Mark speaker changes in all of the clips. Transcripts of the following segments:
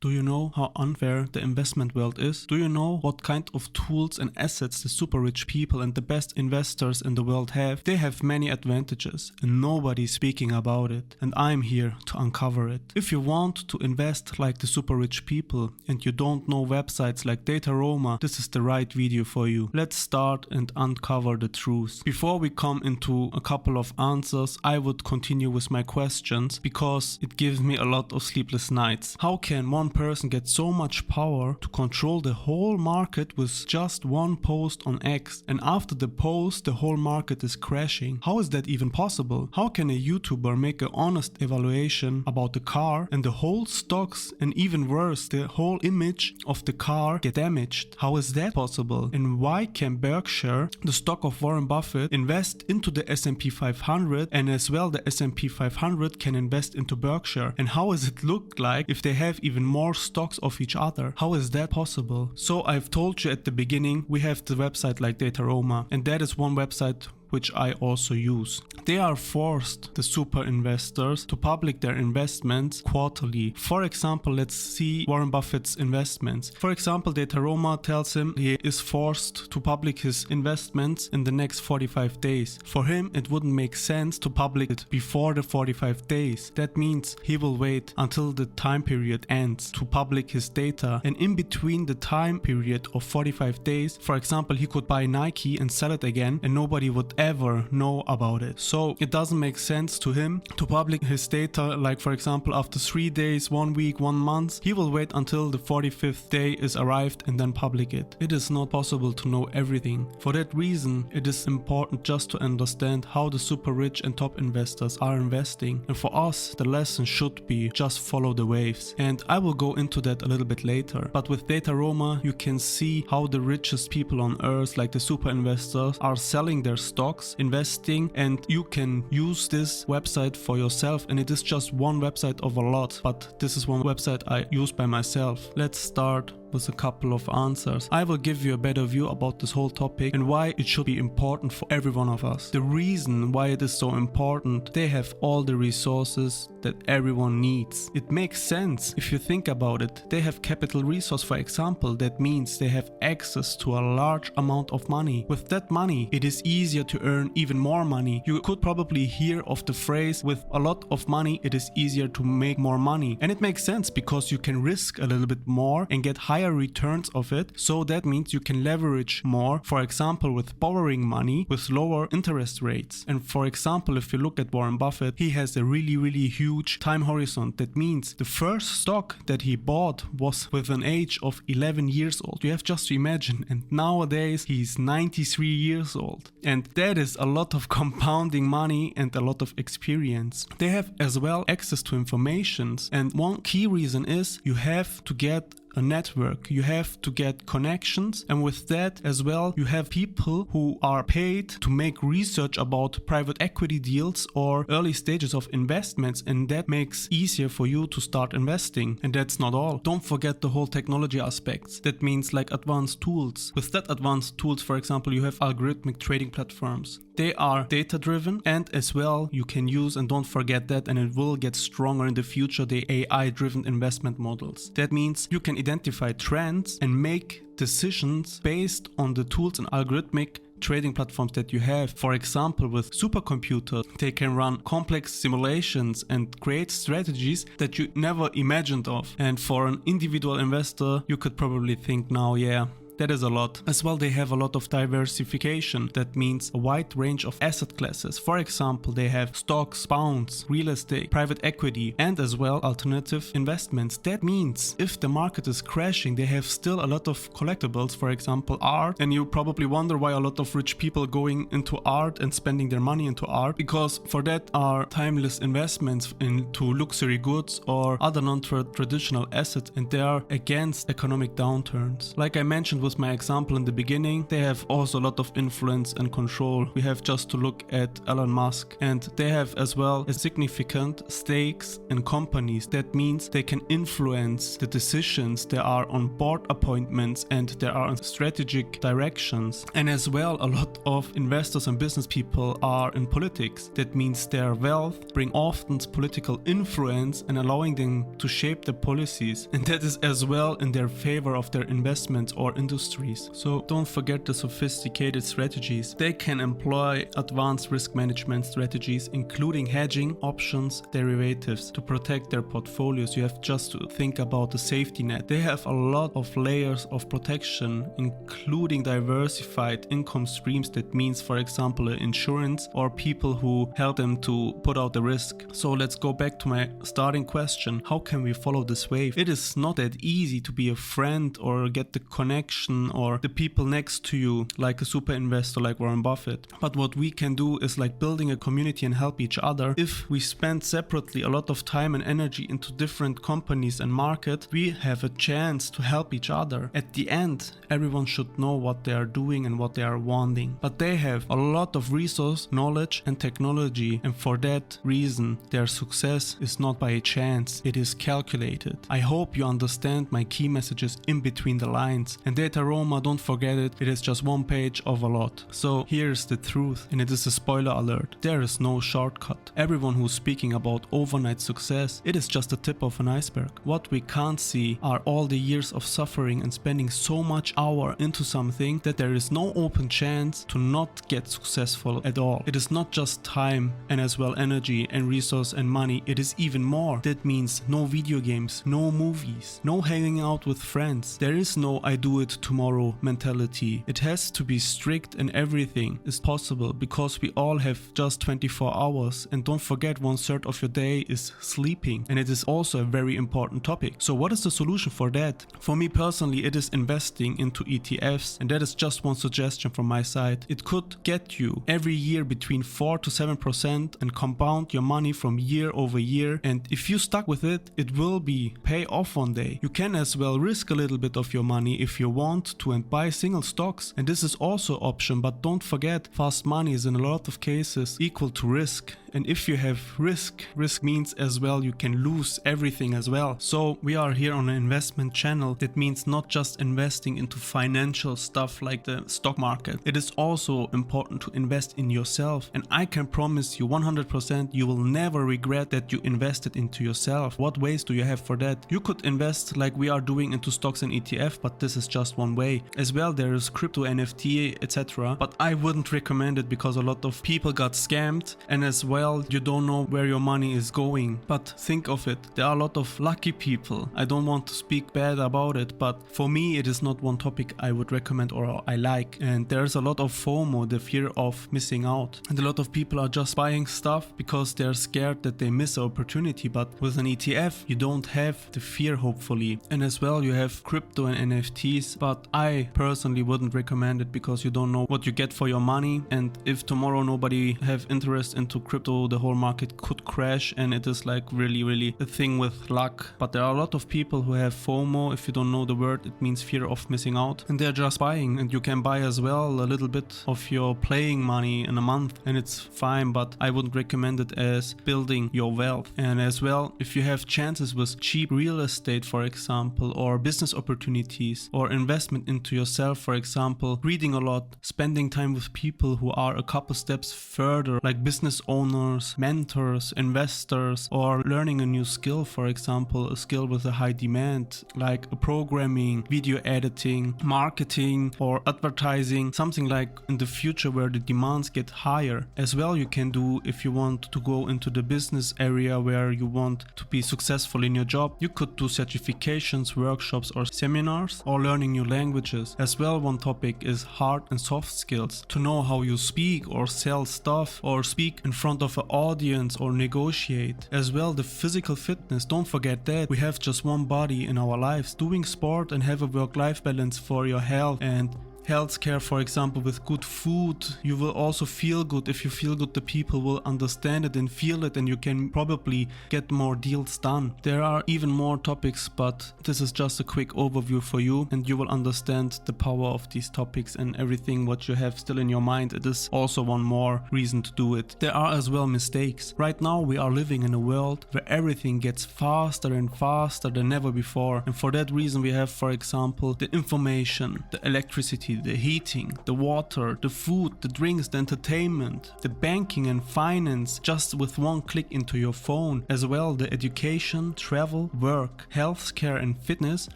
Speaker 1: Do you know how unfair the investment world is? Do you know what kind of tools and assets the super rich people and the best investors in the world have? They have many advantages and nobody's speaking about it, and I'm here to uncover it. If you want to invest like the super rich people and you don't know websites like Dataroma, this is the right video for you. Let's start and uncover the truth. Before we come into a couple of answers, I would continue with my questions because it gives me a lot of sleepless nights. How can one person get so much power to control the whole market with just one post on X, and after the post the whole market is crashing? How is that even possible? How can a YouTuber make an honest evaluation about the car and the whole stocks, and even worse, the whole image of the car get damaged? How is that possible? And why can Berkshire, the stock of Warren Buffett, invest into the S&P 500, and as well the S&P 500 can invest into Berkshire? And how does it look like if they have even more stocks of each other? How is that possible? So I've told you at the beginning, we have the website like Dataroma, and that is one website which I also use. They are forced, the super investors, to publish their investments quarterly. For example, let's see Warren Buffett's investments. For example, Dataroma tells him he is forced to publish his investments in the next 45 days. For him, it wouldn't make sense to publish it before the 45 days. That means he will wait until the time period ends to publish his data, and in between the time period of 45 days, for example, he could buy Nike and sell it again and nobody would ever know about it. So it doesn't make sense to him to publish his data, like for example after 3 days, 1 week, 1 month. He will wait until the 45th day is arrived and then publish it. It is not possible to know everything. For that reason, it is important just to understand how the super rich and top investors are investing. And for us, the lesson should be just follow the waves. And I will go into that a little bit later. But with Dataroma, you can see how the richest people on earth, like the super investors, are selling their stocks, investing, and you can use this website for yourself, and it is just one website of a lot, but this is one website I use by myself. Let's start with a couple of answers. I will give you a better view about this whole topic and why it should be important for every one of us. The reason why it is so important, they have all the resources that everyone needs. It makes sense if you think about it. They have capital resource, for example. That means they have access to a large amount of money. With that money, it is easier to earn even more money. You could probably hear of the phrase, with a lot of money, it is easier to make more money. And it makes sense because you can risk a little bit more and get higher returns of it. So that means you can leverage more, for example with borrowing money with lower interest rates. And for example, if you look at Warren Buffett, he has a really huge time horizon. That means the first stock that he bought was with an age of 11 years old. You have just to imagine. And nowadays he's 93 years old. And that is a lot of compounding money and a lot of experience. They have as well access to information. And one key reason is you have to get a network, you have to get connections, and with that as well you have people who are paid to make research about private equity deals or early stages of investments, and that makes easier for you to start investing. And that's not all. Don't forget the whole technology aspects. That means like advanced tools. With that advanced tools, for example, you have algorithmic trading platforms. They are data driven, and as well you can use, and don't forget that, and it will get stronger in the future, the AI driven investment models. That means you can identify trends and make decisions based on the tools and algorithmic trading platforms that you have. For example, with supercomputers, they can run complex simulations and create strategies that you never imagined of. And for an individual investor, you could probably think now, yeah, that is a lot. As well, they have a lot of diversification. That means a wide range of asset classes. For example, they have stocks, bonds, real estate, private equity, and as well alternative investments. That means if the market is crashing, they have still a lot of collectibles, for example, art. And you probably wonder why a lot of rich people going into art and spending their money into art, because for that are timeless investments into luxury goods or other non-traditional assets, and they are against economic downturns. Like I mentioned, with my example in the beginning, they have also a lot of influence and control. We have just to look at Elon Musk, and they have as well a significant stakes in companies. That means they can influence the decisions. There are on board appointments and there are strategic directions. And as well, a lot of investors and business people are in politics. That means their wealth bring often political influence and allowing them to shape the policies. And that is as well in their favor of their investments or industries. So don't forget the sophisticated strategies. They can employ advanced risk management strategies, including hedging, options, derivatives to protect their portfolios. You have just to think about the safety net. They have a lot of layers of protection, including diversified income streams. That means, for example, insurance or people who help them to put out the risk. So let's go back to my starting question. How can we follow this wave? It is not that easy to be a friend or get the connection or the people next to you like a super investor like Warren Buffett. But what we can do is like building a community and help each other. If we spend separately a lot of time and energy into different companies and markets, we have a chance to help each other. At the end, everyone should know what they are doing and what they are wanting. But they have a lot of resource, knowledge and technology, and for that reason, their success is not by chance, it is calculated. I hope you understand my key messages in between the lines. And DataRoma, don't forget it, it is just one page of a lot. So here's the truth, and it is a spoiler alert. There is no shortcut. Everyone who's speaking about overnight success, it is just the tip of an iceberg. What we can't see are all the years of suffering and spending so much hour into something that there is no open chance to not get successful at all. It is not just time and as well energy and resource and money, it is even more. That means no video games, no movies, no hanging out with friends. There is no I do it tomorrow mentality. It has to be strict and everything is possible because we all have just 24 hours, and don't forget 1/3 of your day is sleeping, and it is also a very important topic. So what is the solution for that? For me personally, it is investing into ETFs, and that is just one suggestion from my side. It could get you every year between 4 to 7% and compound your money from year over year, and if you stuck with it, it will be pay off one day. You can as well risk a little bit of your money if you want to and buy single stocks, and this is also an option. But don't forget, fast money is in a lot of cases equal to risk. And if you have risk means as well you can lose everything as well. So we are here on an investment channel. That means not just investing into financial stuff like the stock market. It is also important to invest in yourself. And I can promise you 100% you will never regret that you invested into yourself. What ways do you have for that? You could invest like we are doing into stocks and ETF, but this is just one way. As well, there is crypto, NFT, etc. But I wouldn't recommend it because a lot of people got scammed, and as well you don't know where your money is going. But think of it, there are a lot of lucky people. I don't want to speak bad about it, but for me it is not one topic I would recommend or I like. And there's a lot of FOMO, the fear of missing out, and a lot of people are just buying stuff because they're scared that they miss an opportunity. But with an ETF you don't have the fear, hopefully. And as well you have crypto and NFTs, but I personally wouldn't recommend it because you don't know what you get for your money, and if tomorrow nobody have interest into crypto, the whole market could crash, and it is like really a thing with luck. But there are a lot of people who have FOMO. If you don't know the word, it means fear of missing out, and they're just buying. And you can buy as well a little bit of your playing money in a month, and it's fine, but I wouldn't recommend it as building your wealth. And as well, if you have chances with cheap real estate, for example, or business opportunities, or investment into yourself, for example, reading a lot, spending time with people who are a couple steps further, like business owners, mentors, investors, or learning a new skill, for example, a skill with a high demand, like programming, video editing, marketing, or advertising, something like in the future where the demands get higher. As well, you can do if you want to go into the business area where you want to be successful in your job. You could do certifications, workshops, or seminars, or learning new languages. As well, one topic is hard and soft skills, to know how you speak or sell stuff or speak in front of an audience or negotiate. As well, the physical fitness, don't forget that we have just one body in our lives. Doing sport and have a work-life balance for your health and healthcare, for example, with good food, you will also feel good. If you feel good, the people will understand it and feel it, and you can probably get more deals done. There are even more topics, but this is just a quick overview for you, and you will understand the power of these topics and everything what you have still in your mind. It is also one more reason to do it. There are as well mistakes. Right now we are living in a world where everything gets faster and faster than ever before, and for that reason we have, for example, the information, the electricity, the heating, the water, the food, the drinks, the entertainment, the banking and finance just with one click into your phone, as well the education, travel, work, healthcare and fitness,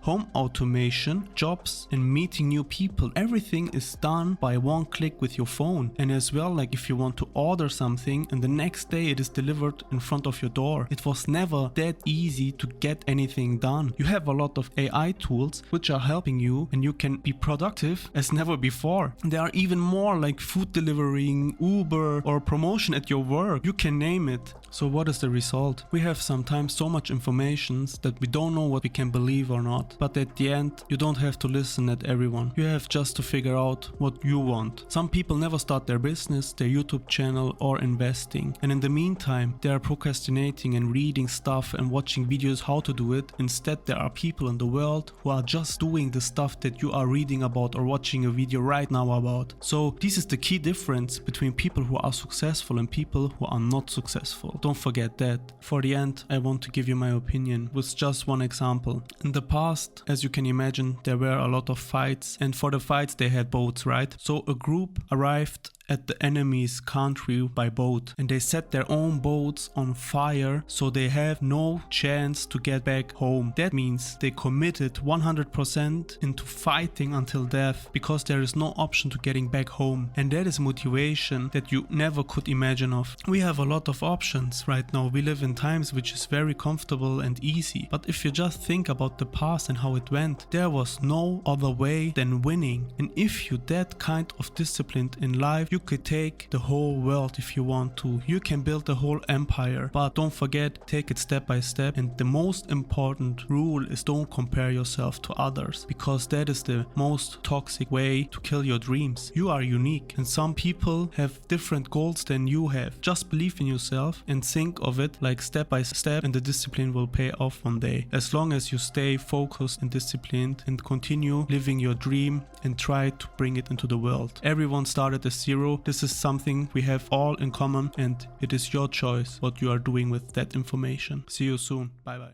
Speaker 1: home automation, jobs and meeting new people. Everything is done by one click with your phone. And as well, like if you want to order something and the next day it is delivered in front of your door. It was never that easy to get anything done. You have a lot of AI tools which are helping you, and you can be productive as never before. There are even more like food delivering, Uber or promotion at your work. You can name it. So what is the result? We have sometimes so much information that we don't know what we can believe or not. But at the end, you don't have to listen at everyone. You have just to figure out what you want. Some people never start their business, their YouTube channel or investing. And in the meantime, they are procrastinating and reading stuff and watching videos how to do it. Instead, there are people in the world who are just doing the stuff that you are reading about or watching a video right now about. So this is the key difference between people who are successful and people who are not successful. Don't forget that. For the end, I want to give you my opinion with just one example. In the past, as you can imagine, there were a lot of fights, and for the fights they had boats, right? So a group arrived at the enemy's country by boat, and they set their own boats on fire, so they have no chance to get back home. That means they committed 100% into fighting until death, because there is no option to getting back home. And that is motivation that you never could imagine of. We have a lot of options right now. We live in times which is very comfortable and easy, but if you just think about the past and how it went, there was no other way than winning. And if you that kind of disciplined in life, you could take the whole world if you want to. You can build a whole empire, but don't forget, take it step by step. And the most important rule is don't compare yourself to others, because that is the most toxic way to kill your dreams. You are unique, and some people have different goals than you have. Just believe in yourself and think of it like step by step, and the discipline will pay off one day. As long as you stay focused and disciplined and continue living your dream and try to bring it into the world. Everyone started as zero. This is something we have all in common, and it is your choice what you are doing with that information. See you soon. Bye bye.